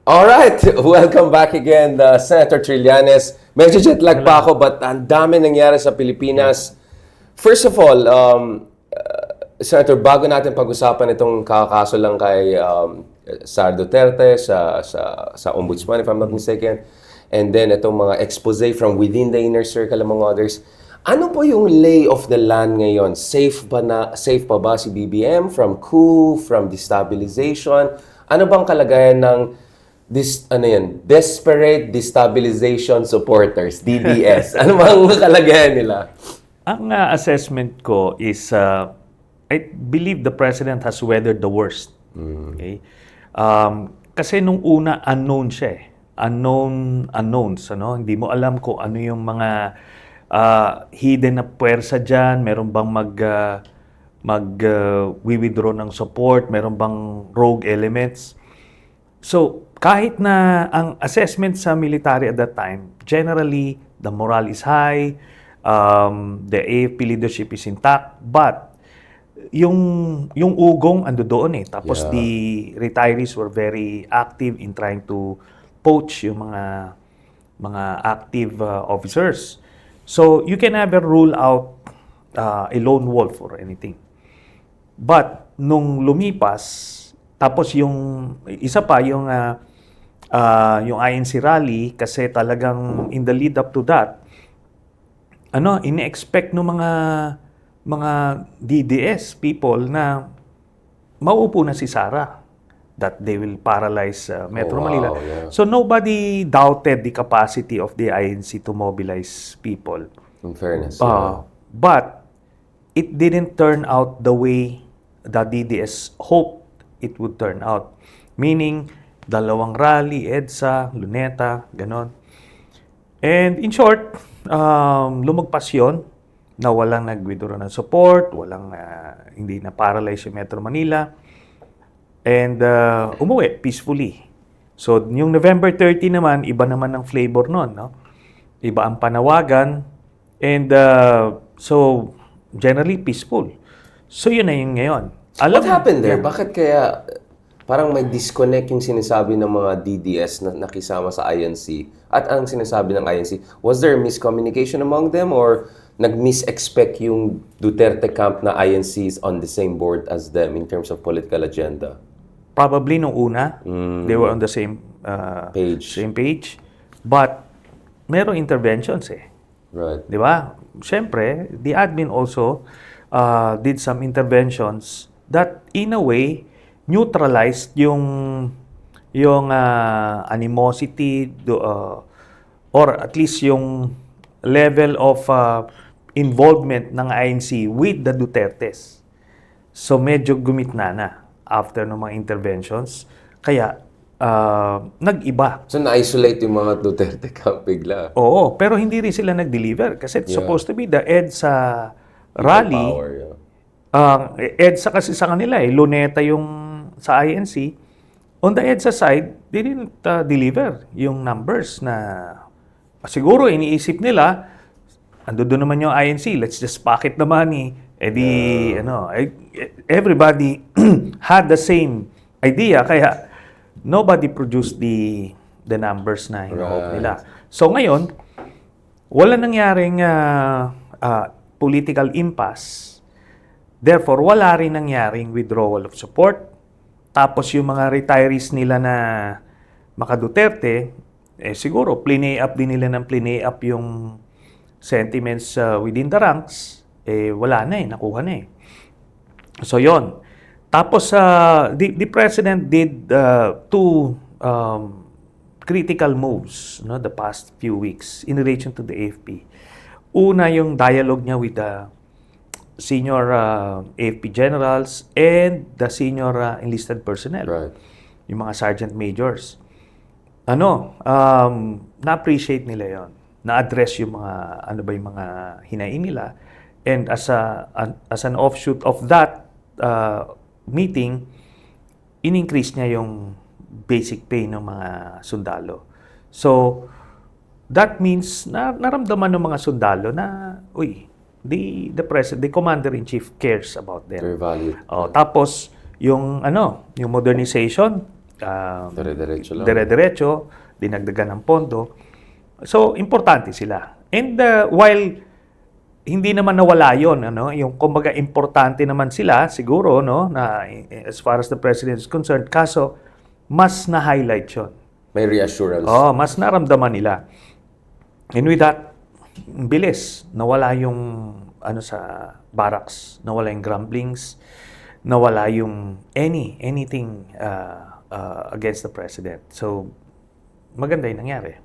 Alright, welcome back again, Senator Trillanes. Medyo jet lag pa ako, but ang dami nangyari sa Pilipinas. First of all, Senator, bago natin pag-usapan itong kakakaso lang kay Sara Duterte sa Ombudsman, if I'm not mistaken, and then itong mga expose from within the inner circle among others, ano po yung lay of the land ngayon? Safe pa ba si BBM from coup, from destabilization? Ano bang kalagayan ng Desperate Destabilization Supporters, DDS? Ano bang kalagayan nila? Ang assessment ko is, I believe the President has weathered the worst. Okay? Kasi nung una, unknown siya eh. Unknowns. Ano? Hindi mo alam kung ano yung mga hidden na puwersa dyan. Meron bang withdraw ng support? Meron bang rogue elements? So, kahit na ang assessment sa military at that time, generally, the morale is high, the AFP leadership is intact, but yung ugong ando doon eh. Tapos the retirees were very active in trying to poach yung mga active officers. So, you can never rule out a lone wolf or anything. But, nung lumipas, tapos yung isa pa yung INC rally kasi talagang in the lead up to that ine-expect ng mga DDS people na mauupo na si Sara that they will paralyze Metro Manila. Yeah. So nobody doubted the capacity of the INC to mobilize people. In fairness. But it didn't turn out the way the DDS hoped it would turn out. Meaning, dalawang rally, EDSA, Luneta, ganon. And in short, lumagpas yun na walang nag-withdraw ng support, hindi na paralyze yung Metro Manila, and umuwi peacefully. So, yung November 30 naman, iba naman ang flavor nun, no? Iba ang panawagan, and so, generally peaceful. So, yun na yun ngayon. What happened there? Bakit kaya parang may disconnect yung sinasabi ng mga DDS na nakisama sa INC at ang sinasabi ng INC? Was there miscommunication among them or nag-mis-expect yung Duterte camp na INC is on the same board as them in terms of political agenda? Probably nung una, they were on the same page. But merong interventions eh. Right. Di ba? Siyempre, the admin also did some interventions that in a way neutralized yung animosity or at least yung level of involvement ng INC with the Dutertes. So medyo gumitna na after ng mga interventions. Kaya nag-iba. So na-isolate yung mga Duterte camp bigla. Oo, pero hindi rin sila nag-deliver kasi it's supposed to be the EDSA rally. Power, EDSA kasi sa kanila Luneta yung sa INC. On the EDSA side, they didn't deliver yung numbers na siguro iniisip nila, ando doon naman yung INC, let's just pocket the money. Everybody had the same idea, kaya nobody produced the numbers na hinahope nila. So ngayon, wala nangyaring political impasse. Therefore, wala rin nangyaring withdrawal of support. Tapos yung mga retirees nila na maka-Duterte, siguro plinay up din nila ng plinay up yung sentiments within the ranks, wala na nakuha na So yon. Tapos the President did two critical moves the past few weeks in relation to the AFP. Una, yung dialogue niya with the senior AFP generals and the senior enlisted personnel. Right. Yung mga sergeant majors. Na-appreciate nila yon. Na-address yung yung mga hinaing nila. And as an offshoot of that meeting, in-increase niya yung basic pay ng mga sundalo. So, that means na naramdaman ng mga sundalo na, the president, the commander-in-chief cares about them. Very valued. Tapos yung modernization, Dire-diretso lang. dire-diretso, dinagdagan ng pondo. So, importante sila. And while hindi naman nawala yon, yung kumbaga importante naman sila, siguro, na as far as the president is concerned, kaso, mas na-highlight yun. May reassurance. Mas naramdaman nila. And with that, bilis, nawala yung sa barracks, nawala yung grumblings, nawala yung anything against the president. So, maganda yung nangyari.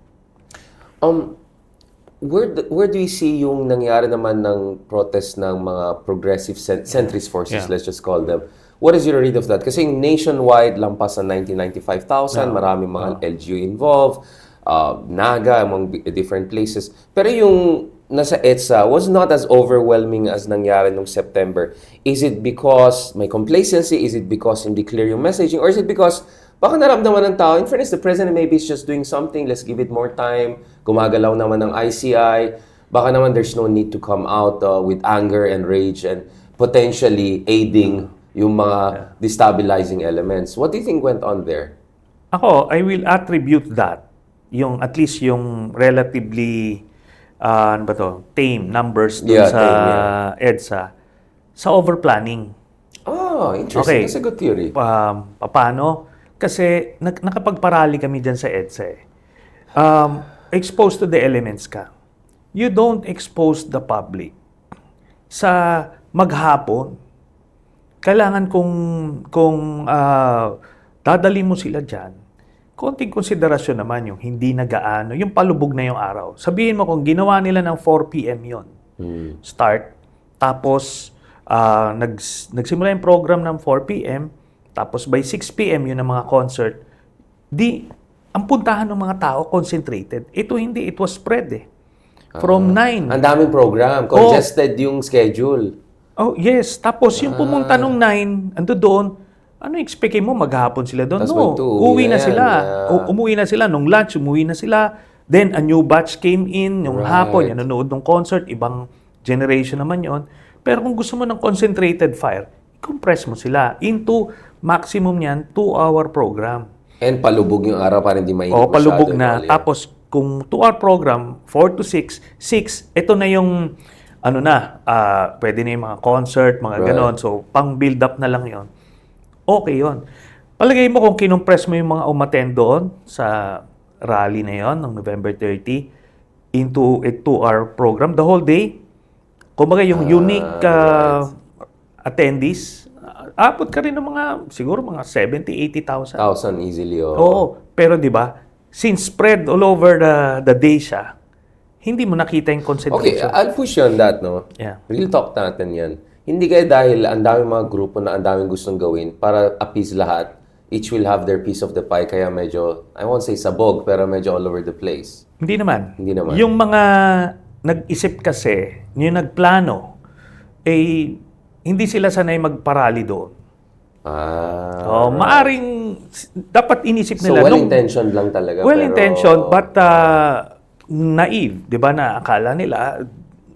Where do you see yung nangyari naman ng protest ng mga progressive centrist forces, let's just call them? What is your read of that? Kasi nationwide, lampas sa 95,000, maraming mga LGU involved, Naga, among different places. Pero yung nasa EDSA was not as overwhelming as nangyari nung September. Is it because may complacency? Is it because hindi clear yung messaging? Or is it because baka naramdaman ng tao, in fairness, the president maybe is just doing something, let's give it more time, gumagalaw naman ng ICI, baka naman there's no need to come out with anger and rage and potentially aiding yung mga destabilizing elements. What do you think went on there? Ako, I will attribute that, yung at least yung relatively tame numbers dun sa EDSA, sa overplanning. Oh, interesting. Okay. That's a good theory. Paano? Kasi nakapagparally kami dyan sa EDSA. Exposed to the elements ka. You don't expose the public sa maghapon. Kailangan kung dadali mo sila dyan, konting konsiderasyon naman yung hindi nagaano, yung palubog na yung araw. Sabihin mo kung ginawa nila ng 4 p.m. yon start, tapos nagsimula yung program ng 4 p.m., tapos by 6 p.m. yun ang mga concert, ang puntahan ng mga tao concentrated. Ito hindi, it was spread From 9. Ang daming program, congested yung schedule. Oh, yes. Tapos yung pumunta nung 9, ando doon, ano expectin mo maghapon sila doon? Tas No, uwi uwi na na sila. yan. Umuwi na sila nung lunch, umuwi na sila. Then a new batch came in yung hapon, yan nanonood ng concert, ibang generation naman yon. Pero kung gusto mo ng concentrated fire, i-compress mo sila into maximum yan 2-hour program. And palubog yung araw para hindi mainit O palubog masyado, na. Tapos kung 2-hour program, 4 to 6, ito na yung pwede na yung mga concert, mga ganon. So pang build up na lang yon. Okay yon. Palagay mo kung kinumpress mo yung mga umattend doon sa rally na yon ng November 30 into a 2-hour program, the whole day, kumbaga yung unique attendees, abot ka rin ng siguro mga 70,000, 80,000. 1,000 easily. Oo, pero di ba, since spread all over the day siya, hindi mo nakita yung Okay, concentration. I'll push you on that, no? Yeah. Real talk natin yan. Hindi kaya dahil ang daming mga grupo na ang daming gustong gawin para appease lahat, each will have their piece of the pie, kaya medyo, I won't say sabog, pero medyo all over the place. Hindi naman. Hindi naman. Yung mga nag-isip kasi, yung nagplano, hindi sila sanay magparali doon. Maaring, dapat inisip So, nila. well-intentioned lang talaga. Well-intentioned, but naive. Di ba na akala nila,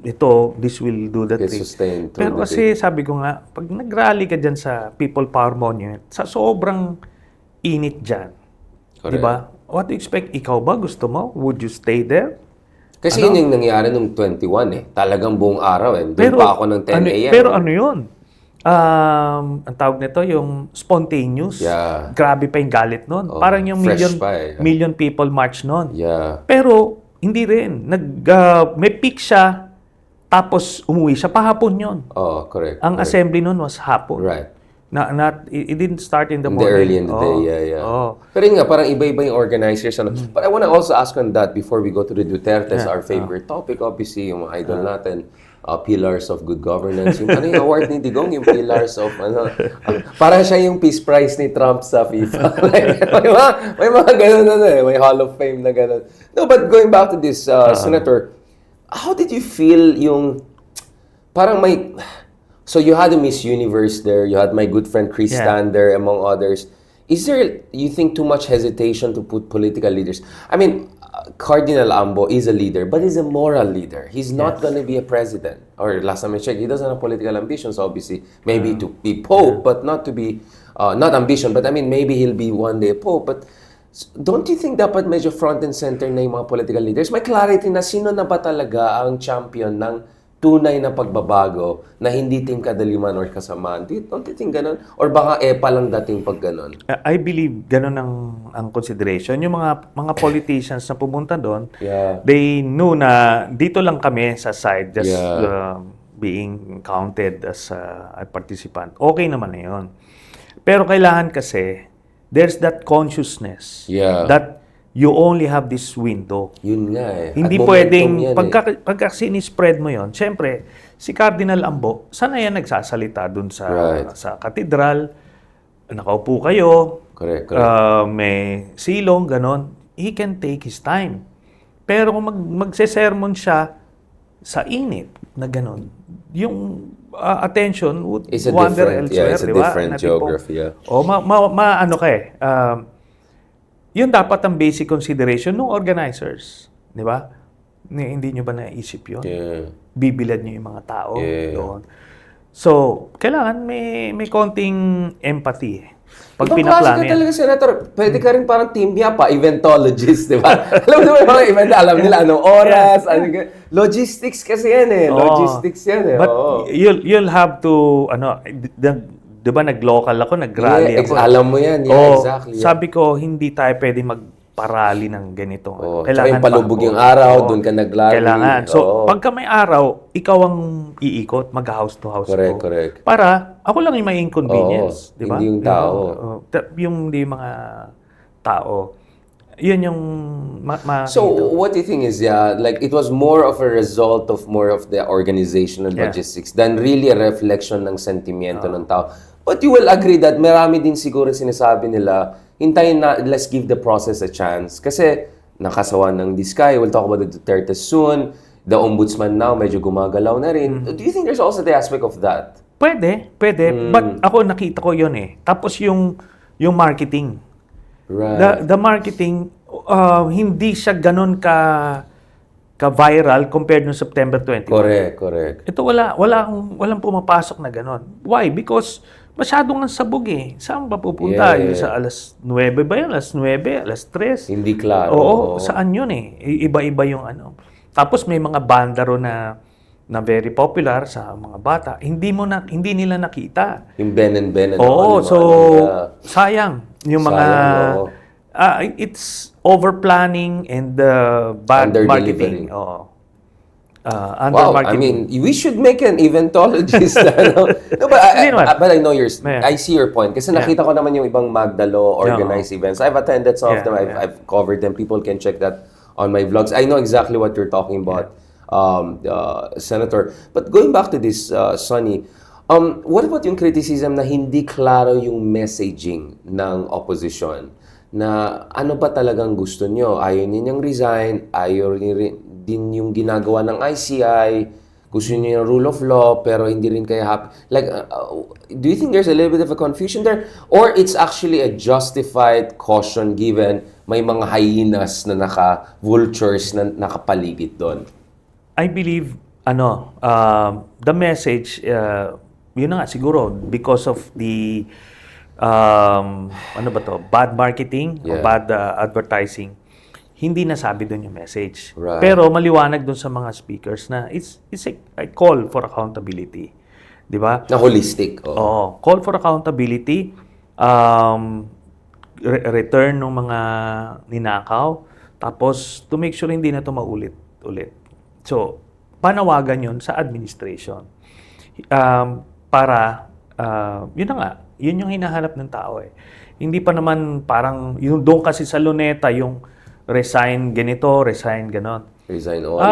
this will do the trick. Sustain through Pero the kasi sabi ko nga, pag nag-rally ka dyan sa People Power Monument, sa sobrang init dyan, di ba? What do you expect? Ikaw ba? Gusto mo? Would you stay there? Kasi yun yung nangyari nung 21 Talagang buong araw Doon pa ako ng 10 a.m. Pero ano yun? Ang tawag nito, yung spontaneous. Yeah. Grabe pa yung galit nun. Parang yung fresh million people march nun. Yeah. Pero hindi rin. May peak siya, tapos umuwi siya. Pahapon yun. Oh, correct. Ang assembly nun was hapon. Right. It didn't start in the In the morning. early in the day, yeah. Oh. Pero yun nga, parang iba-iba yung organizers. But I want to also ask on that before we go to the Dutertes, our favorite topic, obviously, yung mga idol natin, Pillars of Good Governance. Yung yung award ni Digong, yung Pillars of, parang siya yung Peace Prize ni Trump sa FIFA. may mga ganun may Hall of Fame na ganun. No, but going back to this, Senator, how did you feel yung, parang so you had a Miss Universe there, you had my good friend Chris Stander, among others. is there, you think, too much hesitation to put political leaders? I mean, Cardinal Ambo is a leader, but he's a moral leader. He's not going to be a president. Or last time I checked, he doesn't have political ambitions, obviously. Maybe to be Pope, but not to be, not ambition, but I mean, maybe he'll be one day Pope. But don't you think dapat medyo front and center na yung mga political leaders? May clarity na sino na ba talaga ang champion ng tunay na pagbabago na hindi team kadaliman or kasamaan? Don't you think ganun? Or baka EPA lang dating pag ganun? I believe ganun ang consideration. Yung mga politicians na pumunta doon, they knew na dito lang kami sa side, just being counted as a participant. Okay naman na yun. Pero kailangan kasi, there's that consciousness that you only have this window. Yun nga eh. Hindi pwedeng, pagka sinispread mo yon, syempre, si Cardinal Ambo, sana yan nagsasalita dun sa katedral, nakaupo kayo, correct. May silong, ganon, he can take his time. Pero kung magse-sermon siya sa init na ganon, yung attention would wander elsewhere, it's a different geography. O, ano ka eh, yun dapat ang basic consideration ng organizers, di ba? Hindi nyo ba naisip yun? Bibilad nyo yung mga tao doon. So, kailangan may konting empathy. Pag Ibang klase pinaplano ka talaga, Senator. Pwede ka rin parang team pa, eventologist, di ba? Alam mo yung mga event, alam nila anong oras, logistics kasi yan eh. Logistics yan eh. But you'll have to, di ba nag-local ako, nag-rally ako. Alam mo yan, exactly. Sabi ko, hindi tayo pwede magparally ng ganito. Kailangan palubog yung araw, doon ka nag-rally. Kailangan. So, pagka may araw, ikaw ang iikot, mag-house to house. Correct. Para, ako lang yung may inconvenience. Di ba? Hindi yung tao. Yung di mga tao. Yun yung So, what do you think is, like, it was more of a result of more of the organizational logistics than really a reflection ng sentimiento ng tao. But you will agree that marami din siguro sinasabi nila, hintayin na, let's give the process a chance. Kasi, nakasawa ng Diskaya, we'll talk about the Duterte soon, the ombudsman now, medyo gumagalaw na rin. Do you think there's also the aspect of that? Pwede. But ako nakita ko yun eh. Tapos yung marketing. Right. The marketing, hindi siya ganun ka-viral compared no September 21. Correct. Ito walang pumapasok na ganun. Why? Because masyadong ang sabog eh. Saan ba pupunta? Yung sa alas 9 ba yun? Alas 9? Alas 3? Hindi klaro. Oo, saan yun eh. Iba-iba yung ano. Tapos may mga bandaro na very popular sa mga bata. Hindi nila nakita. Yung Ben and Ben. Oo, so sayang. Yung mga it's over-planning and bad marketing. Oo. Wow, I mean, we should make an eventologist. No, but I know I see your point. Kasi nakita ko naman yung ibang Magdalo organized events. I've attended some of them. I've covered them. People can check that on my vlogs. I know exactly what you're talking about, Senator. But going back to this, Sonny, what about yung criticism na hindi klaro yung messaging ng opposition? Na ano ba talagang gusto nyo? Ayaw ninyang resign, ayaw din yung ginagawa ng ICI, gusto niyo yung rule of law, pero hindi rin kayo happy. Like, do you think there's a little bit of a confusion there? Or it's actually a justified caution given may mga hyenas na vultures na nakapaligid doon? I believe, the message, yun na nga, siguro, because of the, bad marketing or bad advertising, hindi nasabi doon yung message. Right. Pero maliwanag doon sa mga speakers na it's a call for accountability. Di ba? Na holistic. Oo. Call for accountability, return ng mga ninakaw, tapos to make sure hindi na ito maulit-ulit. So, panawagan yun sa administration. Para, yun na nga, yun yung hinahanap ng tao eh. Hindi pa naman parang, yung doon kasi sa Luneta, yung resign ganito, resign ganon. Resign all.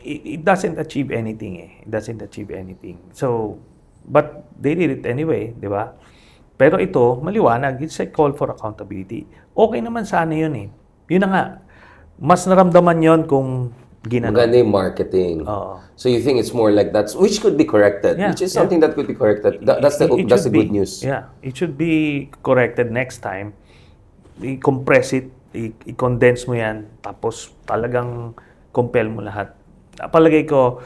It doesn't achieve anything eh. It doesn't achieve anything. So, but they did it anyway, di ba? Pero ito, maliwanag, it's a call for accountability. Okay naman sana yun eh. Yun na nga, mas naramdaman yon kung ginanon. Maganda yung marketing. Oo. So you think it's more like that, which could be corrected, Yeah, which is something that could be corrected. That's the It that's the should good be. news. Yeah, it should be corrected next time. I-compress it, i-condense mo yan, tapos talagang compel mo lahat. Palagay ko,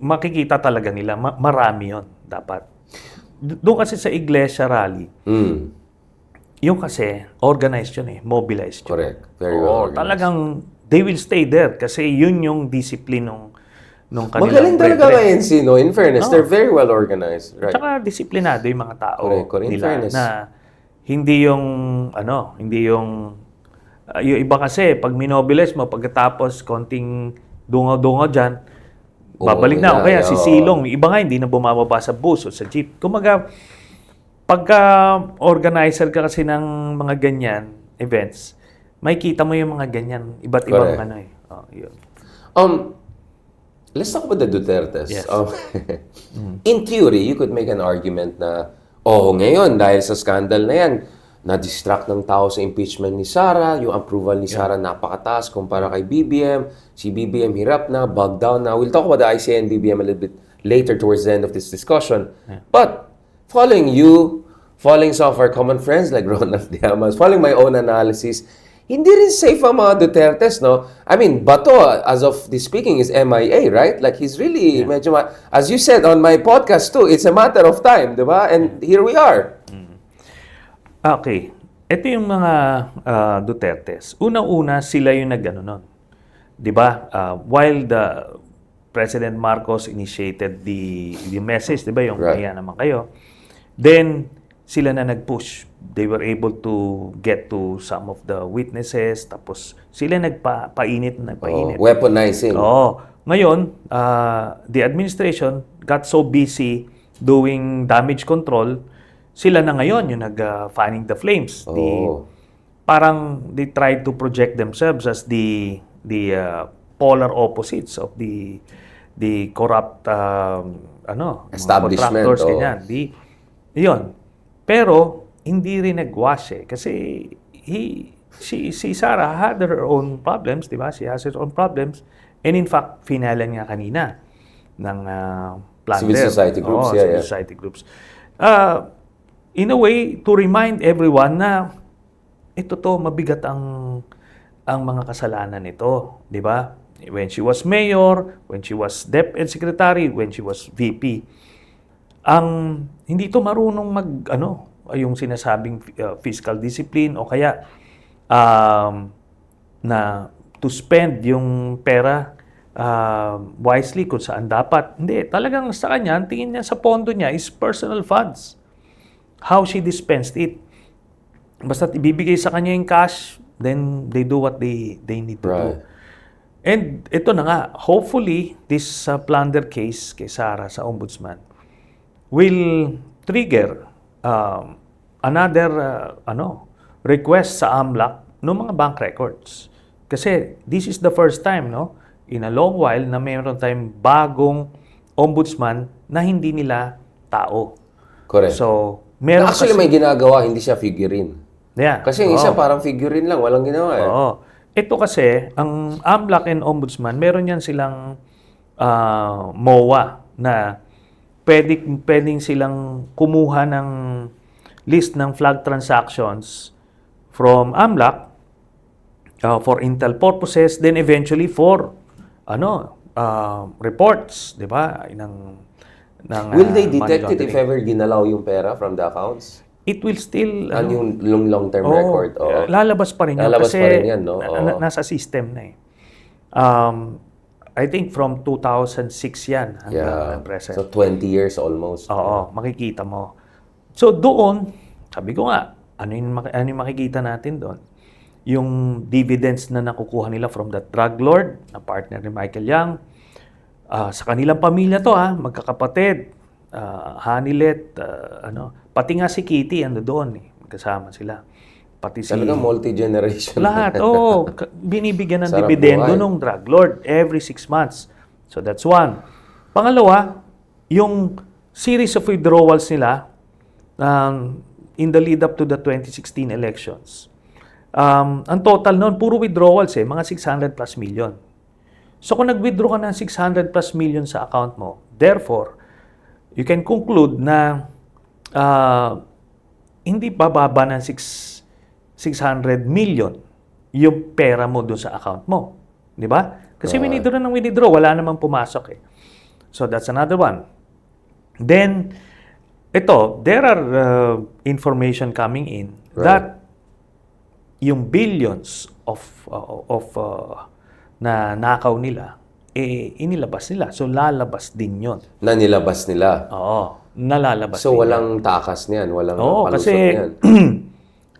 makikita talaga nila, marami yon dapat. Doon kasi sa Iglesia Rally, yung kasi, organized yun mobilized yun. Correct. Very well organized. Talagang, they will stay there kasi yun yung discipline nung kanilang Magaling talaga brethren. ang ANC, no? In fairness, they're very well organized. Right. Tsaka disiplinado yung mga tao Correct. In nila fairness. na hindi yung yung iba kasi pag minobilize mo pagkatapos konting dungaw-dungaw diyan babalik na o kaya si Silong, yung iba nga hindi na bumababa sa bus o sa jeep. Kumaga pagka organizer ka kasi ng mga ganyan events, makikita mo yung mga ganyan iba't ibang yun. Let's talk about the Dutertes. Yes. In theory, you could make an argument na, ngayon, dahil sa scandal na yan, na-distract ng tao sa impeachment ni Sara, yung approval ni Sara napakataas kumpara kay BBM, si BBM hirap na, bogged down na. We'll talk about the ICI and BBM a little bit later towards the end of this discussion. But, following some of our common friends like Ronald Diamas, following my own analysis, hindi rin safe ang mga Dutertes, no? I mean, Bato, as of this speaking, is MIA, right? Like, he's really, medyo, as you said on my podcast too, it's a matter of time, di ba? And here we are. Okay. Ito yung mga Dutertes. Unang-una, sila yung nag-ano nun. Di ba? While the President Marcos initiated the message, di ba? Yung kaya naman kayo. Then, sila na nag-push. They were able to get to some of the witnesses. Tapos, sila nagpainit. Weaponizing. Ngayon, the administration got so busy doing damage control, sila na ngayon yung fanning the flames. Parang they tried to project themselves as the polar opposites of the corrupt establishment. Contractors, ganyan. Yun. Pero hindi rin nagwash kasi si Sara had her own problems, di ba? She has her own problems. And in fact, finalan nga kanina ng plunder. Civil society groups, civil society groups. In a way, to remind everyone na ito mabigat ang mga kasalanan nito, di ba? When she was mayor, when she was DepEd secretary, when she was VP, hindi to marunong yung sinasabing fiscal discipline o kaya na to spend yung pera wisely kung saan dapat. Hindi, talagang sa kanya, ang tingin niya sa pondo niya is personal funds. How she dispensed it. Basta ibibigay sa kanya yung cash, then they do what they need to do. And ito na nga, hopefully, this plunder case kay Sara sa ombudsman will trigger another request sa AMLAC ng mga bank records. Kasi this is the first time, in a long while na mayroon tayong bagong ombudsman na hindi nila tao. Correct. So, meron actually may ginagawa, hindi siya figurine. Yeah. Kasi yung isa parang figurine lang, walang ginawa Ito kasi, ang AMLAC and Ombudsman, meron yan silang MOA na pwedeng silang kumuha ng list ng flag transactions from AMLAC for intel purposes, then eventually for reports, di ba? Will they detect it if ever ginalaw yung pera from the accounts? It will still yung long-term record. Lalabas pa rin yun. Lalabas kasi pa rin yan, no? Nasa system na I think from 2006 yan hanggang present. So 20 years almost. Makikita mo. So doon, sabi ko nga, ano yung makikita natin doon? Yung dividends na nakukuha nila from that drug lord, na partner ni Michael Yang, sa kanilang pamilya to magkakapatid, Hanilet, pati nga si Kitty ando doon kasama sila. Pati si talagang multi-generation. lahat, binibigyan ng dividendo ng drug lord every 6 months. So that's one. Pangalawa, yung series of withdrawals nila in the lead up to the 2016 elections. Ang total noon, puro withdrawals mga 600 plus million. So kung nag-withdraw ka ng 600 plus million sa account mo, therefore, you can conclude na hindi bababa ng 600 million yung pera mo doon sa account mo. Di ba? Kasi withdraw ng withdraw, wala namang pumasok eh. So that's another one. Then, there are information coming in that yung billions of na nakaw nila, inilabas nila. So, lalabas din yon. Na nilabas nila. Oo, nalalabas So, din walang takas niyan, walang Oo, palusot kasi niyan.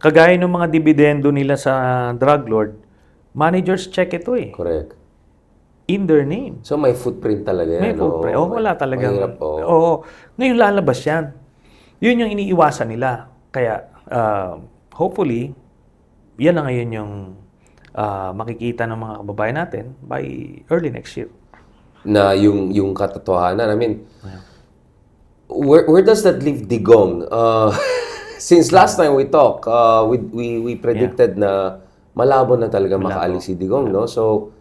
kagaya ng mga dividendo nila sa drug lord, managers check ito eh. Correct. In their name. So, may footprint talaga yan. May footprint. Oo, Wala talagang... mahirap, oo. Oo. Ngayon lalabas yan. Yun yung iniiwasan nila. Kaya, hopefully, yan na ngayon yung makikita ng mga kababayan natin by early next year. Na yung katotohanan. I mean, where does that leave Digong? Since last time we talked, we predicted na malabo na talaga makaalis si Digong, no? So,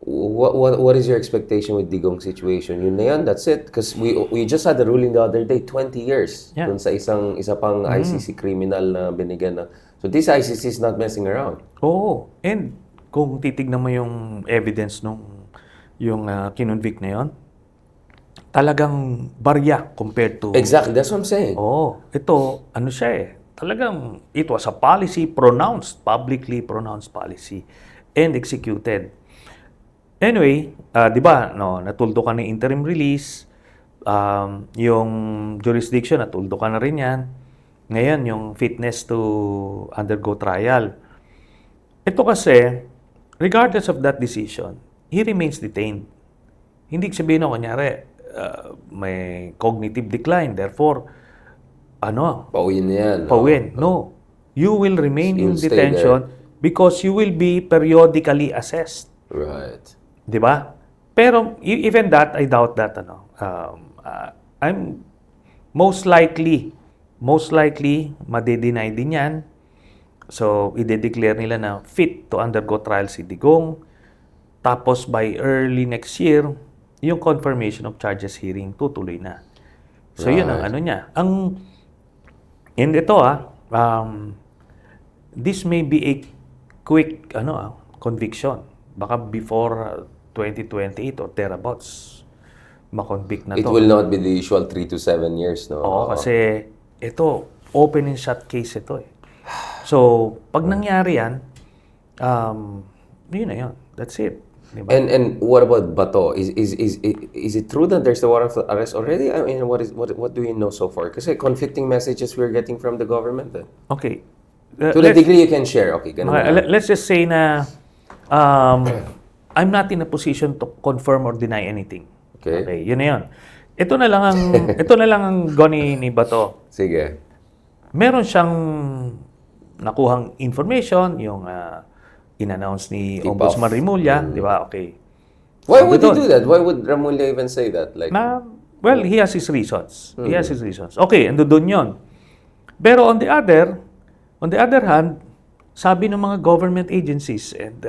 what is your expectation with Digong situation? Yun na yan, that's it. Because we just had the ruling the other day, 20 years dun sa isa pang ICC criminal na binigyan na. So this ICC is not messing around. Oo. And kung titignan mo yung evidence nung yung kinonvict na yon, talagang barya compared to... Exactly, that's what I'm saying. Oo. Ito, ano siya eh. Talagang it was a policy publicly pronounced policy and executed. Anyway, di ba, natuldo ka ng interim release, yung jurisdiction, natuldo ka na rin yan. Ngayon, yung fitness to undergo trial. Ito kasi, regardless of that decision, he remains detained. Hindi sabihin na, kunyari, may cognitive decline, therefore, Pauwiin na yan. pauwiin. No. You will remain in You'll stay detention because you will be periodically assessed. Right. Di ba? Pero even that, I doubt that. I'm most likely, made-deny din yan. So, i-declare nila na fit to undergo trial si Digong. Tapos, by early next year, yung confirmation of charges hearing tutuloy na. So, yun ang ano niya. And ito this may be a quick conviction. Baka before 2028 or thereabouts, makonvict na to. It will not be the usual 3 to 7 years, no? Oo, kasi ito, open and shut case ito eh. So, pag nangyari yan, yun na yun. That's it. Diba? And what about Bato? Is it true that there's the warrant of arrest already? I mean, what do we know so far? Kasi conflicting messages we're getting from the government. Okay. To the degree you can share. Okay, ganun na. Let's just say na I'm not in a position to confirm or deny anything. Okay. Yun na yun. Ito na lang ang goni ni Bato. Sige. Meron siyang nakuhang information, yung in-announce ni Tip Ombudsman off. Rimulya, di ba? Okay. Why would he do that? Why would Ramulya even say that? Like, Well, he has his reasons. He has his reasons. Okay, ando doon yun. Pero on the other hand, sabi ng mga government agencies and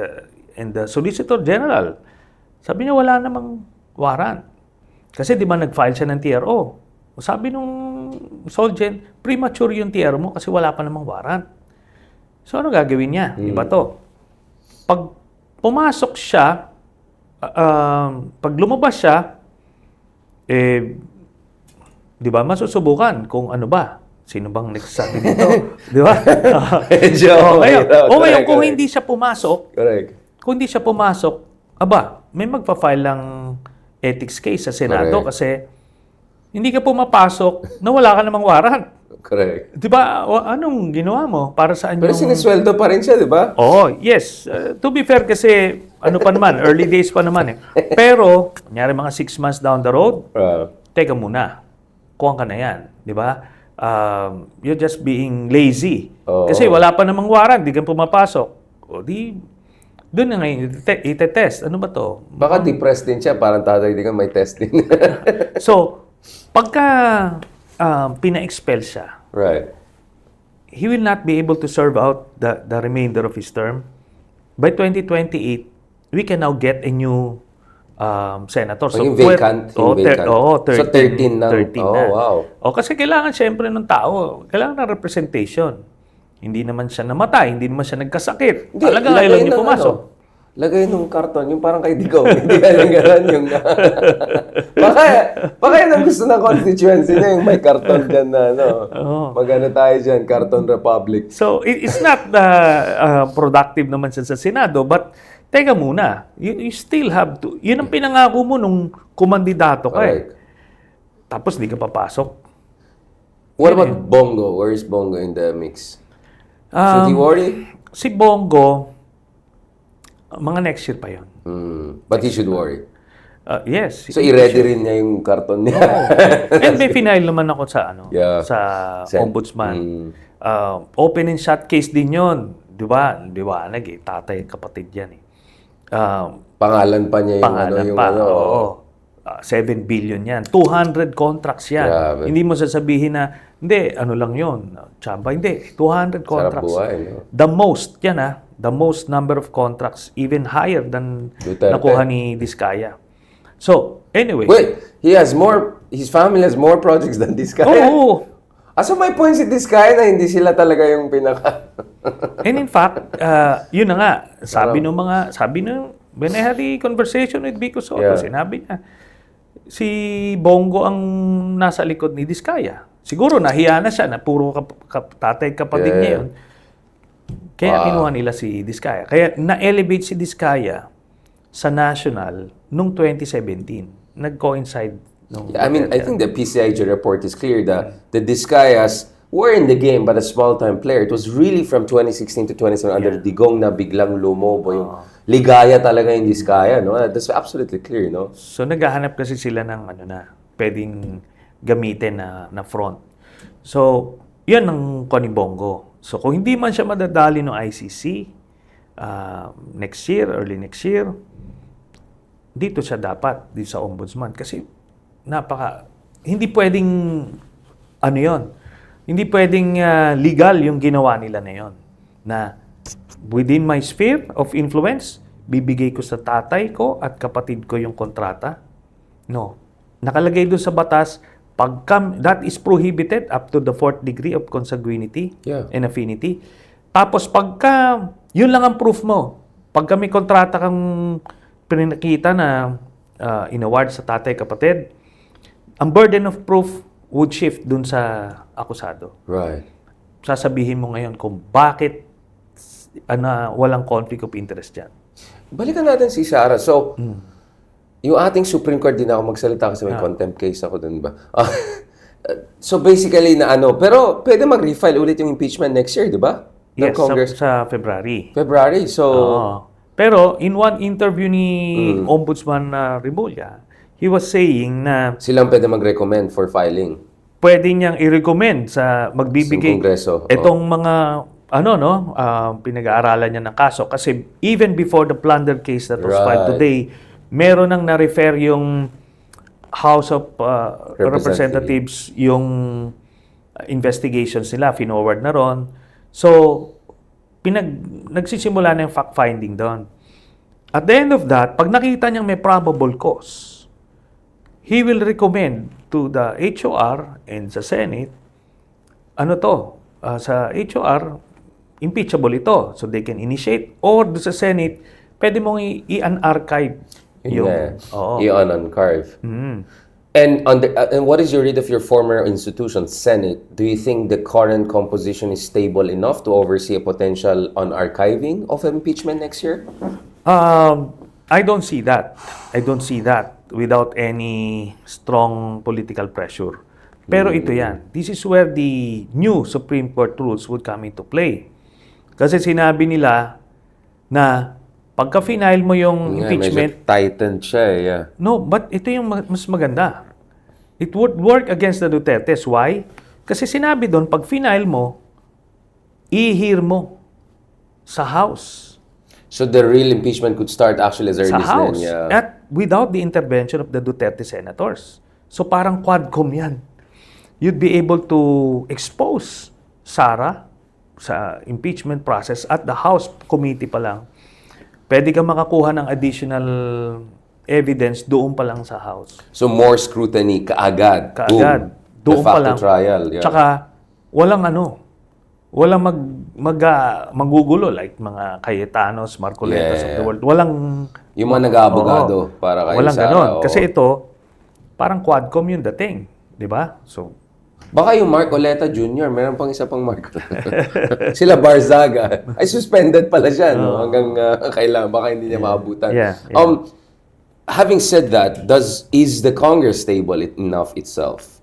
the Solicitor General, sabi niya wala namang warrant. Kasi di ba nag-file siya ng TRO? Sabi nung Solgen, premature yung TRO mo kasi wala pa namang warrant. So ano gagawin niya? Di ba to? Pag pumasok siya, pag lumabas siya, di ba, masusubukan kung ano ba? Sino bang nagsasabi dito? Di ba? Ngayon, kung hindi siya pumasok, kung hindi siya pumasok, may magpa-file lang ethics case sa Senado kasi hindi ka pumapasok na wala ka namang warrant. correct. Di ba? Anong ginawa mo? Para saan Pero yung... sinisweldo pa rin siya, di ba? Oh, yes. To be fair kasi, ano pa naman, early days pa naman eh. Pero, kunyari mga 6 months down the road, teka muna, kuha ka na yan. Di ba? You're just being lazy. Kasi wala pa namang warrant, di ka pumapasok. O di, doon na ngayon, itetest. Ano ba to? Baka depressed din siya, parang tatay din ka may testing. So, pagka pina-expel siya, Right. he will not be able to serve out the remainder of his term. By 2028, we can now get a new senator. Yung vacant. Oo, Yung vacant. oo, 13, So, 13 na. 13 Oh, na. wow. O, kasi kailangan siyempre ng tao, kailangan ng representation. Hindi naman siya namatay, hindi naman siya nagkasakit. Hindi, Talaga lagay kailan niya ng pumasok. Lagay nung karton, yung parang kay Digaw. Hindi ka lang gano'n yung... baka yan ang gusto ng constituency na yung may karton dyan na, Magano tayo dyan, Karton Republic. So, it's not productive naman siya sa Senado, but teka muna, you still have to, yun ang pinangako mo nung kumandidato ka eh. Correct. Tapos di ka papasok. What about Bongo? Where is Bongo in the mix? Should he worry? Si Bongo, mga next year pa yun. But he should worry. Yes. So, i-ready rin niya yung karton niya. And may final naman ako sa Yeah. sa ombudsman. Open and shut case din yun. Di ba? Liwanag eh. Tatay, kapatid yan eh. Pangalan pa niya yung Pangalan yung pa, oo. 7 billion yan. 200 contracts yan. Grabe. Hindi mo sasabihin na, hindi, ano lang yun, tsamba. Hindi, 200 contracts. buhay, no? The most, yan the most number of contracts, even higher than Duterte. nakuha ni Diskaya. So, anyway. Wait, his family has more projects than this guy. Oo. So may point si Diskaya na hindi sila talaga yung pinaka... And in fact, yun na nga, sabi when I had the conversation with Vico Soto, Yeah. sinabi niya, si Bongo ang nasa likod ni Diskaya. Siguro nahiya na siya na puro tatay kapatid Yeah. niya yun. Kaya kinuha nila si Diskaya. Kaya na-elevate si Diskaya sa national nung 2017. Nag-coincide nung I mean, I think the PCIG report is clear that the Diskayas were in the game but a small-time player. It was really from 2016 to 2017 under Digong na biglang lumobo yung ligaya talaga yung Diskaya, no? That's absolutely clear, no? So naghahanap kasi sila ng pwedeng gamitin na front. So, 'yan ang Bongo. So kung hindi man siya madadali ng ICC next year, early next year, dito siya dapat dito sa ombudsman kasi hindi pwedeng hindi pwedeng legal yung ginawa nila na yon. Na within my sphere of influence, bibigay ko sa tatay ko at kapatid ko yung kontrata. No. Nakalagay doon sa batas, that is prohibited up to the 4th degree of consanguinity and affinity. Tapos yun lang ang proof mo. Pagka may kontrata kang pinakita na inaward sa tatay kapatid, ang burden of proof would shift dun sa akusado. Right. Sasabihin mo ngayon kung bakit walang conflict of interest dyan. Balikan natin si Sara. So, yung ating Supreme Court din ako magsalita kasi may contempt case ako dun ba? So, basically pero pwede mag-refile ulit yung impeachment next year, di ba? Ng Yes, Congress. sa February. February. So, Pero in one interview ni Ombudsman Remulla, he was saying na silang pwede mag-recommend for filing. pwede niyang i-recommend sa magbibigay Sa Kongreso. itong mga pinag-aaralan niya ng kaso. Kasi even before the plunder case that was filed today, meron nang na-refer yung House of Representatives yung investigations nila, finoward na ron. So, nagsisimula na yung fact-finding doon. At the end of that, pag nakita niyang may probable cause, he will recommend to the HOR and sa Senate, sa HOR, impeachable ito. So they can initiate. Or sa Senate, pwede mong i-unarchive I-uncarve. And what is your read of your former institution, Senate? Do you think the current composition is stable enough to oversee a potential unarchiving of impeachment next year? I don't see that. I don't see that without any strong political pressure. Pero ito yan. This is where the new Supreme Court rules would come into play. Kasi sinabi nila na pagka-final mo yung impeachment, medyo tightened siya yeah. no, but ito yung mas maganda. It would work against the Dutertes. Why? Kasi sinabi doon, pag final mo, i-hear mo sa House. So the real impeachment could start actually as early Sa as House. then, yeah. At without the intervention of the Duterte senators. So parang quadcom yan. You'd be able to expose Sara sa impeachment process at the House committee pa lang. pwede ka makakuha ng additional evidence doon pa lang sa House. So more scrutiny kaagad. Kaagad. Boom. Doon De pa facto lang. trial. Yeah. Tsaka, walang magugulo like mga Cayetanos, Marcoletas of the world. Walang Yung mga nag-aabogado para kay walang Sara. ganon. oo. Kasi ito, parang quadcom yung dating. Di ba? So, Baka yung Mark Oleta Jr., meron pang isa pang Mark. Sila Barzaga. Ay, suspended pala siya, no? Hanggang kailan. Baka hindi niya maabutan. Yeah. Having said that, is the Congress stable enough itself?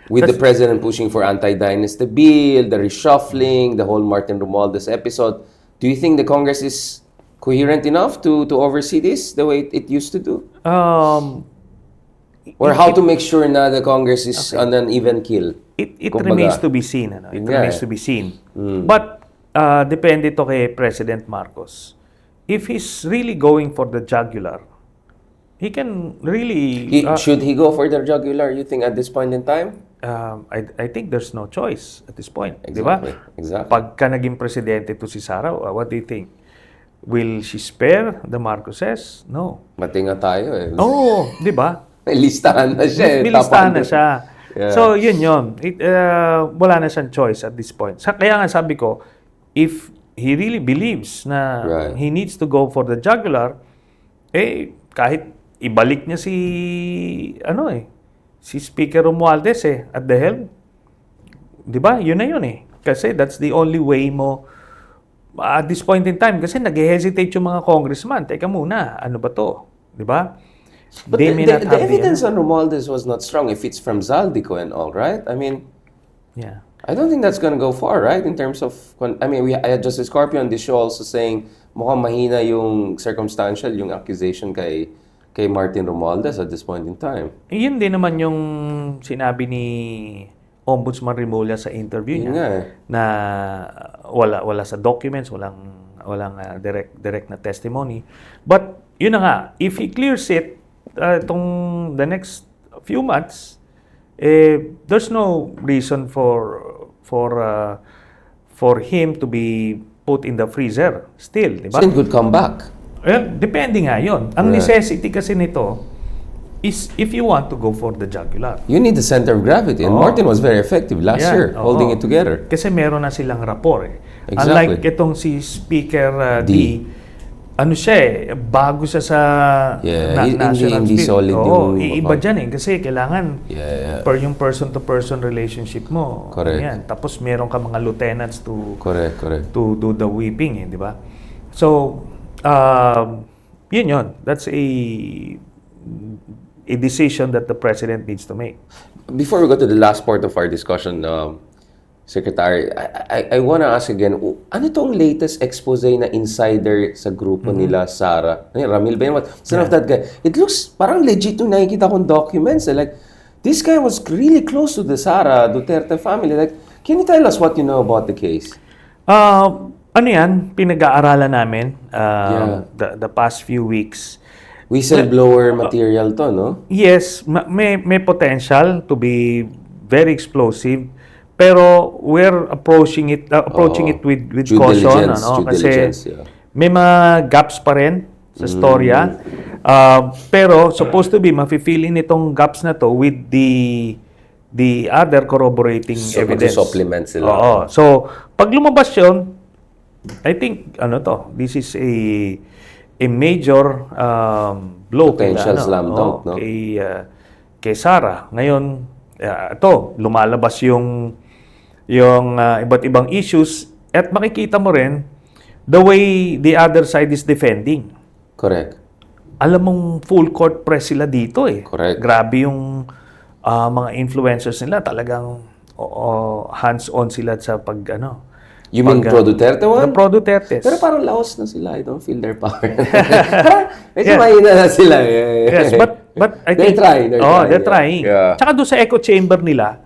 With the president pushing for anti-dynasty bill, the reshuffling, the whole Martin Romualdez episode, do you think the Congress is coherent enough to oversee this the way it used to do? Or how to make sure na the Congress is on an even kill? It Kumbaga. remains to be seen. Ano? It Yun nga remains eh. to be seen. But, depende to kay President Marcos. If he's really going for the jugular, he can really... Should he go for the jugular, you think, at this point in time? I think there's no choice at this point. Di ba? Exactly. Pagka naging presidente to si Sara, what do you think? Will she spare the Marcoses? No. Matinga tayo eh. Oo, di ba? May listahan na siya eh. May listahan na siya. Yeah. So, yun. Wala na siyang choice at this point. Kaya nga sabi ko, if he really believes na he needs to go for the jugular, kahit ibalik niya si Speaker Romualdez at the helm. Di ba? Yun na yun eh. Kasi that's the only way mo at this point in time. Kasi nag-hesitate yung mga congressman. Teka muna, ano ba to? Di ba? But the evidence on Romualdez was not strong if it's from Zaldico and all, right? I mean, yeah. I don't think that's going to go far, right? In terms of, I mean, I had Justice Scorpio on this show also saying mukhang mahina yung circumstantial, yung accusation kay Martin Romualdez at this point in time. Yun din naman yung sinabi ni Ombudsman Rimulya sa interview niya na wala sa documents, walang direct na testimony. But yun na nga, if he clears it the next few months, there's no reason for him to be put in the freezer still, di ba? So it could come back. Well, depende nga yun. Ang necessity kasi nito is if you want to go for the jugular. You need the center of gravity. And Martin was very effective last year, holding it together. Kasi meron na silang rapport eh. Exactly. Unlike itong si Speaker D, bago siya sa national hindi speed. solid yung... Iiba dyan eh. Kasi kailangan per yung person-to-person relationship mo. Correct. Yan. Tapos meron ka mga lieutenants to Correct. do the whipping eh, di ba? So, yun. That's a decision that the president needs to make. Before we go to the last part of our discussion, Secretary, I want to ask again, ano tong latest expose na insider sa grupo nila, Sara? Ramil ba yun? Son of that guy. It looks parang legit yung nakikita kong documents. Like, this guy was really close to the Sara Duterte family. Like, can you tell us what you know about the case? Ano yan? Pinag-aaralan namin the past few weeks. Whistleblower material to, no? Yes, may potential to be very explosive. Pero we're approaching it with caution, kasi may mga gaps pa rin sa storya. Pero supposed to be mafe-fill in itong gaps na to with the other corroborating evidence. Supplement sila. Oo. So, pag lumabas 'yon, I think this is a major blow potential slam dunk, no? Kay Sara. Ngayon, lumalabas yung iba't ibang issues at makikita mo rin the way the other side is defending. Correct. Alam mong full court press sila dito eh. Correct. Grabe yung mga influencers nila, talagang hands-on sila sa You mean Pro-Duterte one? The Pro-Duterte. Pero parang laos na sila. I don't feel their power. Medyo mahina na sila. Yes, but I think... They're trying. Yeah. Tsaka doon sa echo chamber nila,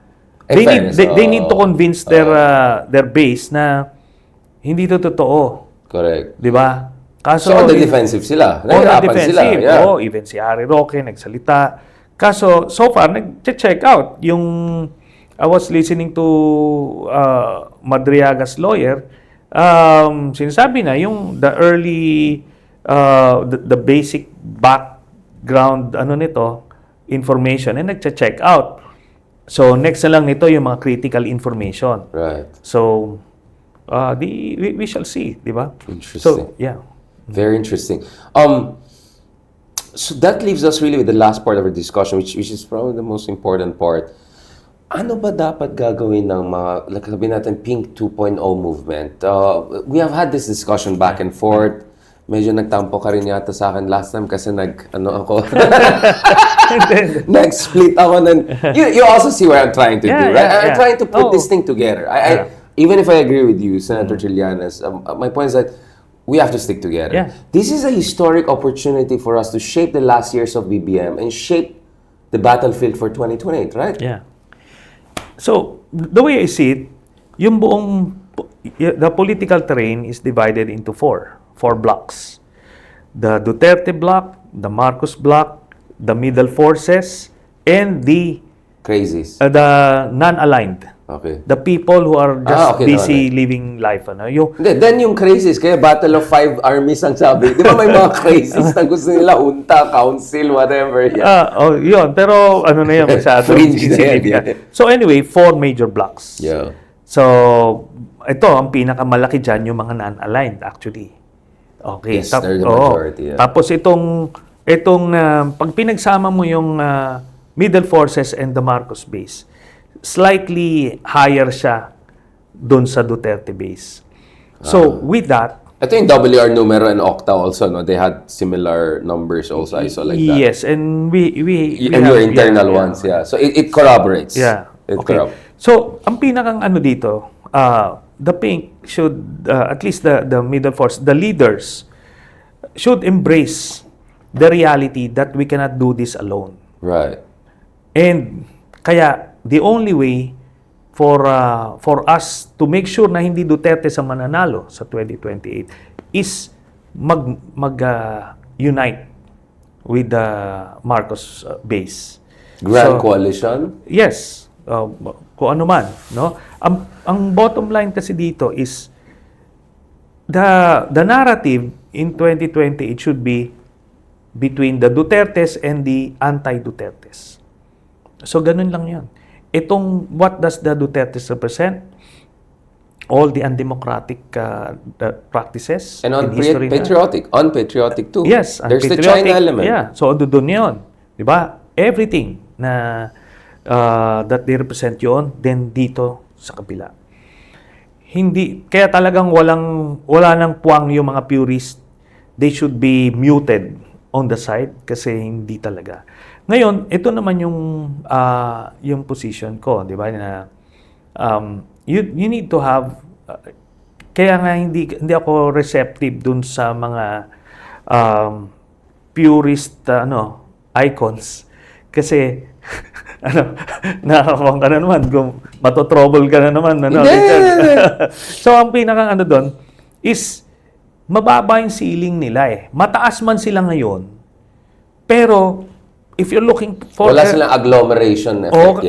they need to convince their base na hindi to totoo. Correct. Di ba? So on the defensive sila. Nahirapan sila. Yeah. Even si Harry Roque nagsalita. Kaso, so far, nag-check out yung... I was listening to Madriaga's lawyer. Sinasabi na yung the the basic background information and nagche-check out. So next na lang nito yung mga critical information. Right. So we shall see, di ba? Interesting. So yeah. Very interesting. So that leaves us really with the last part of our discussion, which is probably the most important part. Ano ba dapat gagawin ng mga, like sabihin natin, Pink 2.0 movement? We have had this discussion back and forth. Medyo nagtampo ka rin yata sa akin last time kasi nag-split ako. You also see what I'm trying to do, right? I'm trying to put this thing together. Even if I agree with you, Senator Trillanes, my point is that we have to stick together. Yeah. This is a historic opportunity for us to shape the last years of BBM and shape the battlefield for 2028, right? Yeah. So, the way I see it, the political terrain is divided into four blocks. The Duterte block, the Marcos block, the middle forces, and the Crazies. non-aligned. Okay. The people who are just busy no. living life. Then yung crazies, kaya Battle of Five Armies ang sabi. Di ba may mga crazies na gusto nila, unta, council, whatever. Yun. Pero na yan, masyado. Fringe na yan. So anyway, 4 major blocks. Yeah. So, ito, ang pinakamalaki dyan, yung mga non-aligned actually. Okay. Yes, they're the majority. Yeah. Tapos itong pag pinagsama mo yung middle forces and the Marcos base, slightly higher siya doon sa Duterte base. So, with that... Ito yung WR numero and Octa also, no? They had similar numbers also, I saw like that. Yes, and we and your internal ones, yeah. So, it corroborates. Yeah. Okay. So, ang pinakang dito, the Pink should, at least the middle force, the leaders, should embrace the reality that we cannot do this alone. Right. And kaya the only way for us to make sure na hindi Duterte sa mananalo sa 2028 is unite with the Marcos base. Grand coalition? Yes. Kung ano man, no? Ang bottom line kasi dito is the narrative in 2028 should be between the Dutertes and the anti-Dutertes. So, ganun lang yun. Itong, what does the Dutertes represent? All the undemocratic practices and in history. Unpatriotic too. Yes. There's the China element. Yeah. So, doon yun. Diba? Everything na that they represent yun, then dito sa kabila. Hindi, kaya talagang wala nang puwang yung mga purists. They should be muted on the side kasi hindi talaga. Ngayon, ito naman yung position ko, di ba? Na you need to have kaya nga hindi ako receptive dun sa mga purist icons kasi nakakawang ka na naman, matotrouble ka na naman. So, ang pinakang doon is mababa yung ceiling nila eh. Mataas man sila ngayon, pero if you're looking for... Wala silang agglomeration effect.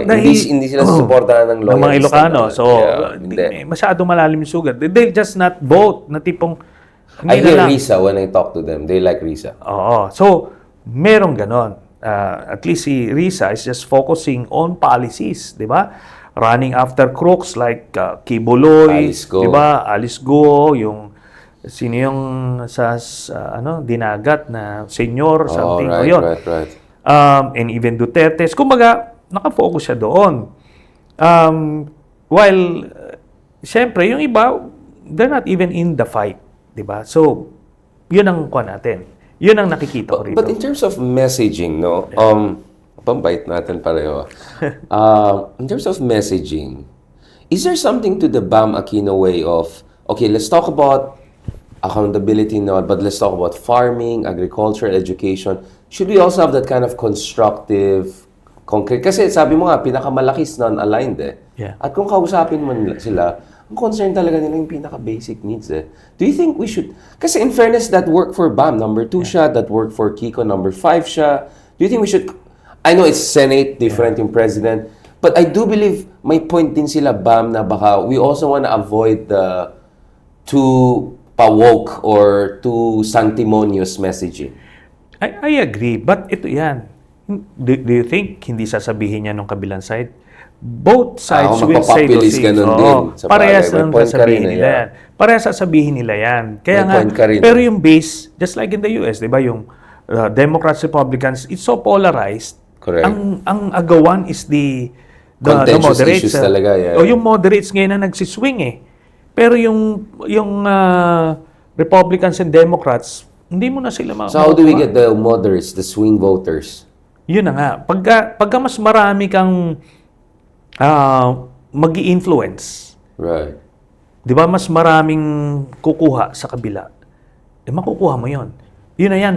Hindi sila susuportahan ng loyalists. Ng mga Ilocano. So, masyado malalim yung sugat. They just not vote na tipong... I hear Risa when I talk to them. They like Risa. Oo. So, merong ganon. At least si Risa is just focusing on policies, di ba? Running after crooks like Kibuloy, di ba? Alice Go, yung sino yung sa dinagat na senior, something. Right. And even Duterte. Kumbaga, nakafocus siya doon. While, syempre, yung iba, they're not even in the fight. Diba? So, yun ang kuha natin. Yun ang nakikita ko rito. But in terms of messaging, no? Pambait natin pareho. In terms of messaging, is there something to the Bam Aquino way of, okay, let's talk about accountability now, but let's talk about farming, agriculture, education. Should we also have that kind of constructive, concrete? Kasi sabi mo nga, pinakamalaki is non-aligned eh. Yeah. At kung kausapin mo sila, ang concern talaga nila yung pinaka-basic needs eh. Do you think we should... Kasi in fairness, that worked for BAM. Number 2 siya, that worked for Kiko. Number 5 siya. Do you think we should... I know it's Senate, different yung President. But I do believe may point din sila BAM na baka we also want to avoid the too pa-woke or too sanctimonious messaging. I agree, but ito yan. Do you think hindi sasabihin niya nung kabilang side? Both sides will say those magpapapabilis things. ganun Oo, din. Sa parehas bagay. May nang point ka sasabihin rin eh, nila yan. Parehas sasabihin nila yan. Kaya May nga, point ka rin pero eh. yung base, just like in the US, di ba, yung Democrats, Republicans, it's so polarized. Correct. Ang agawan is the Contentious moderates. issues talaga, yeah. O yung moderates ngayon na nagsiswing eh. Pero yung Republicans and Democrats, hindi mo na sila So how do we get the moderates, the swing voters? Yun na nga. Pagka mas marami kang magi-influence, Right. di ba, mas maraming kukuha sa kabila, makukuha mo yon. Yun na yan.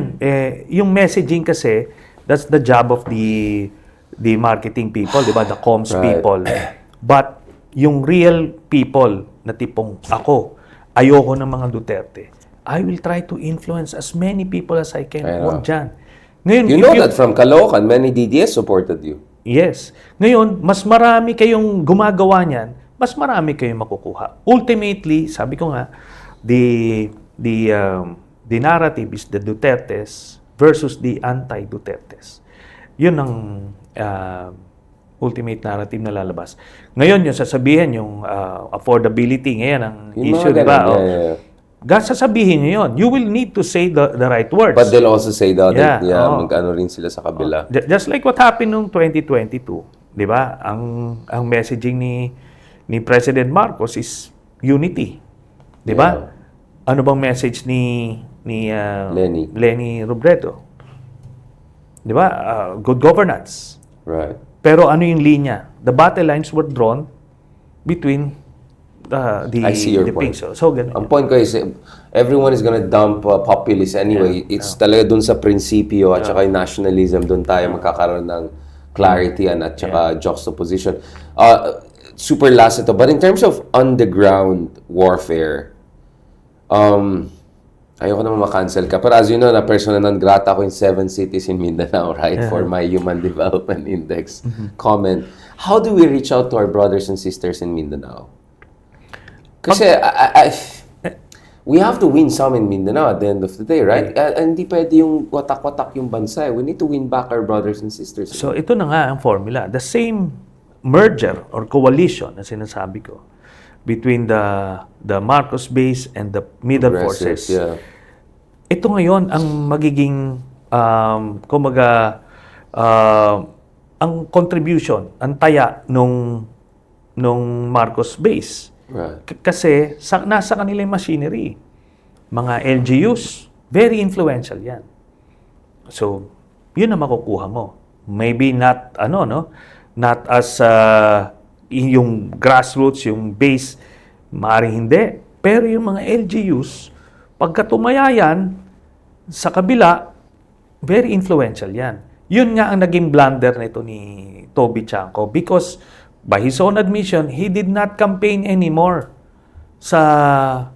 Yung messaging kasi, that's the job of the marketing people, di ba? The comms Right. people. But yung real people na tipong ako, ayoko ng mga Duterte, I will try to influence as many people as I can. I know. Huwag dyan. Ngayon, You if know that from Caloocan, many DDS supported you. Yes. Ngayon, mas marami kayong gumagawa niyan, mas marami kayong makukuha. Ultimately, sabi ko nga, the narrative is the Dutertes versus the anti-Dutertes. Yun ang ultimate narrative na lalabas. Ngayon, yung sasabihin, yung affordability, ngayon ang Yung mga issue, di ba? ganun, yeah. Sasabihin nyo yun. You will need to say the right words. But they'll also say that, Yeah, oo. mag-ano rin sila sa kabila. Just like what happened noong 2022, 'di ba? Ang messaging ni President Marcos is unity. 'Di ba? Yeah. Ano bang message ni Lenny Robredo? 'Di ba? Good governance. Right. Pero ano yung linya? The battle lines were drawn between I see your point. So ganun. Ang point ko is, everyone is gonna dump populists anyway. It's talaga dun sa prinsipyo at saka yung nationalism, dun tayo magkakaroon ng clarity at saka juxtaposition. Super last ito. But in terms of underground warfare, ayoko naman makancel ka. Pero as you know, na persona non grata ako in 7 cities in Mindanao, right? For my Human Development Index comment. How do we reach out to our brothers and sisters in Mindanao? Kasi we have to win some in Mindanao at the end of the day, right? Hindi pwede yung watak-watak yung bansa. We need to win back our brothers and sisters. So ito na nga ang formula. The same merger or coalition na sinasabi ko between the Marcos base and the middle forces. Yeah. Ito ngayon ang magiging ang contribution, ang taya nung Marcos base. Right. Kasi nasa kanila yung machinery. Mga LGUs, very influential yan. So, yun ang makukuha mo. Maybe not, not as yung grassroots, yung base, maaaring hindi. Pero yung mga LGUs, pagka tumaya yan, sa kabila, very influential yan. Yun nga ang naging blunder nito ni Toby Chanco because by his own admission, he did not campaign anymore sa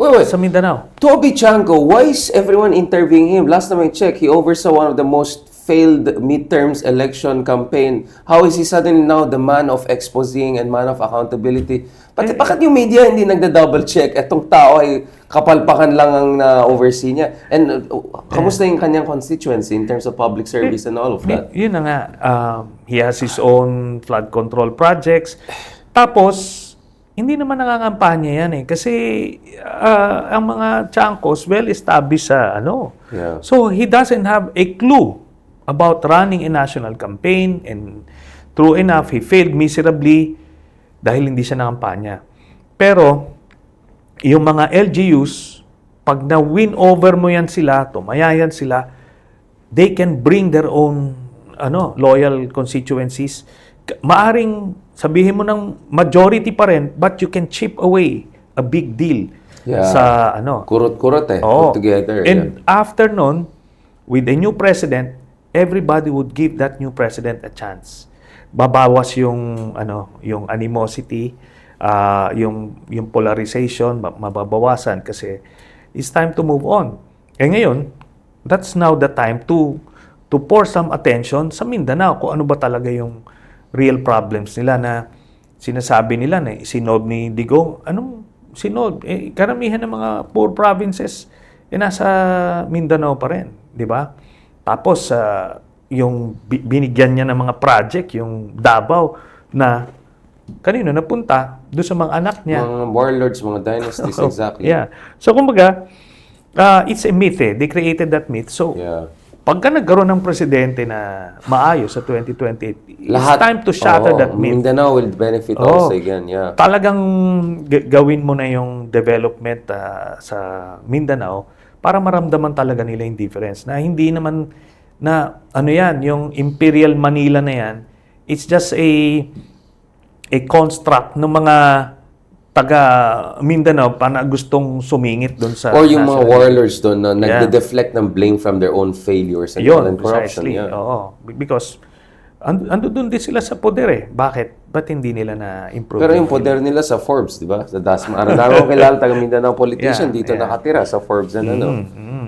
Wait. Mindanao. Toby Chanco, why is everyone interviewing him? Last time I checked, he oversaw one of the most failed midterms election campaign. How is he suddenly now the man of exposing and man of accountability? Bakit yung media hindi nagda-double check? Etong tao ay kapalpakan lang ang na-oversee niya. And kamusta yung kanyang constituency in terms of public service and all of that? Yun na nga. He has his own flood control projects. Tapos, hindi naman nangangampanya yan eh. Kasi ang mga Chancos well-established sa Yeah. So, he doesn't have a clue about running a national campaign and true enough, he failed miserably dahil hindi siya nangampanya. Pero, yung mga LGUs, pag na-win over mo yan sila, tumaya yan sila, they can bring their own loyal constituencies. Maaring sabihin mo ng majority pa rin, but you can chip away a big deal sa Kurot-kurot Oo. put together. And after nun, with a new president, everybody would give that new president a chance. Babawas yung yung animosity, yung polarization, mababawasan kasi it's time to move on. Ngayon, that's now the time to pour some attention sa Mindanao kung ano ba talaga yung real problems nila na sinasabi nila na sinob ni Digong. sino, karamihan ng mga poor provinces, nasa Mindanao pa rin, di ba? Tapos, yung binigyan niya ng mga project, yung Davao, na kanino napunta doon sa mga anak niya. Mga warlords, mga dynasties, exactly. Yeah. So, kumbaga, it's a myth eh. They created that myth. So, Yeah. pagka nagkaroon ng presidente na maayos sa 2028, it's time to shatter that myth. Mindanao will benefit also again, yeah. Talagang gawin mo na yung development sa Mindanao para maramdaman talaga nila yung difference. Na hindi naman na ano yan, yung Imperial Manila na yan, it's just a construct ng mga taga Mindanao pa na gustong sumingit doon sa Or yung mga national- warlords doon na nagde-deflect ng blame from their own failures and Yun, corruption. precisely. Yeah. Oo. Because ando doon din sila sa poder eh. Bakit? Ba't hindi nila na-improve? Pero yung poder nila sa Forbes, di ba? Sa Dasma. Araw-araw ko kilala taga Mindanao politician dito nakatira sa Forbes and ano.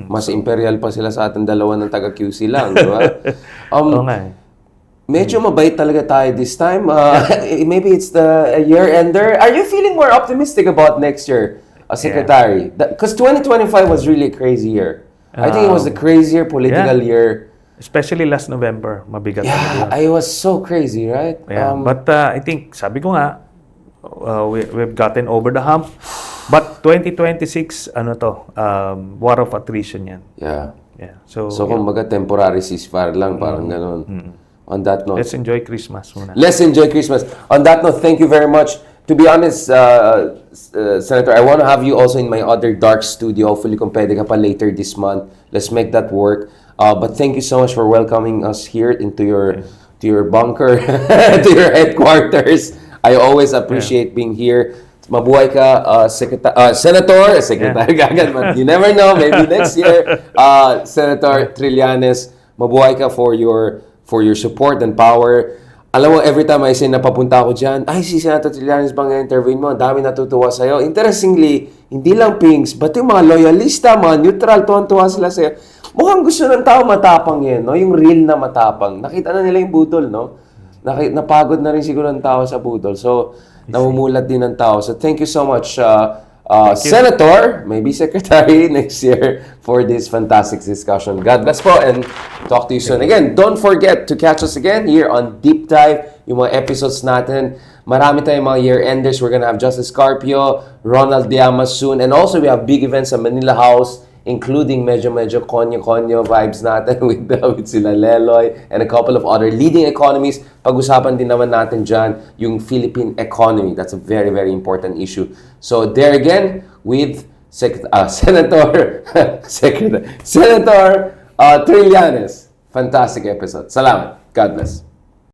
Mas imperial pa sila sa ating dalawa ng taga QC lang, di ba? Oo nga eh. Medyo mabait talaga tayo this time. Maybe it's the year-ender. Are you feeling more optimistic about next year, Secretary? Because 2025 was really a crazy year. I think it was the crazier political year. Especially last November, mabigat talaga I yun. was so crazy, right? Yeah. But I think, sabi ko nga, we've gotten over the hump. But 2026, war of attrition yan. Yeah. Yeah. So, So, kumbaga, temporary ceasefire lang, parang ganun. On that note. let's enjoy Christmas muna. Let's enjoy Christmas. On that note, thank you very much. To be honest, Senator, I want to have you also in my other dark studio. Hopefully, kung pwede ka pa later this month. Let's make that work. But thank you so much for welcoming us here into your bunker, to your headquarters. I always appreciate being here. Mabuhay ka, Senator, Secretary Gagan, but you never know, maybe next year. Senator Trillanes, mabuhay ka for your support and power. Alam mo, every time I say napapunta ako dyan, ay, si Senator Trillanes bang interview mo? Ang dami natutuwa sa'yo. Interestingly, hindi lang Pinks, but yung mga loyalista, mga neutral, tuwan-tuwa sila sa'yo. Mukhang gusto ng tao matapang yan, no? Yung real na matapang. Nakita na nila yung budol, no? Napagod na rin siguro ng tao sa budol. So, namumulat din ng tao. So, thank you so much, Senator, maybe Secretary next year for this fantastic discussion. God bless po and talk to you soon. Again, don't forget to catch us again here on Deep Dive, yung mga episodes natin. Marami tayong mga year-enders. We're gonna have Justice Carpio, Ronald Diamas soon, and also we have big events sa Manila House, including medyo konyo-konyo vibes natin with sila Leloy and a couple of other leading economies. Pag-usapan din naman natin dyan yung Philippine economy. That's a very, very important issue. So there again, with Senator Trillanes. Fantastic episode. Salamat. God bless.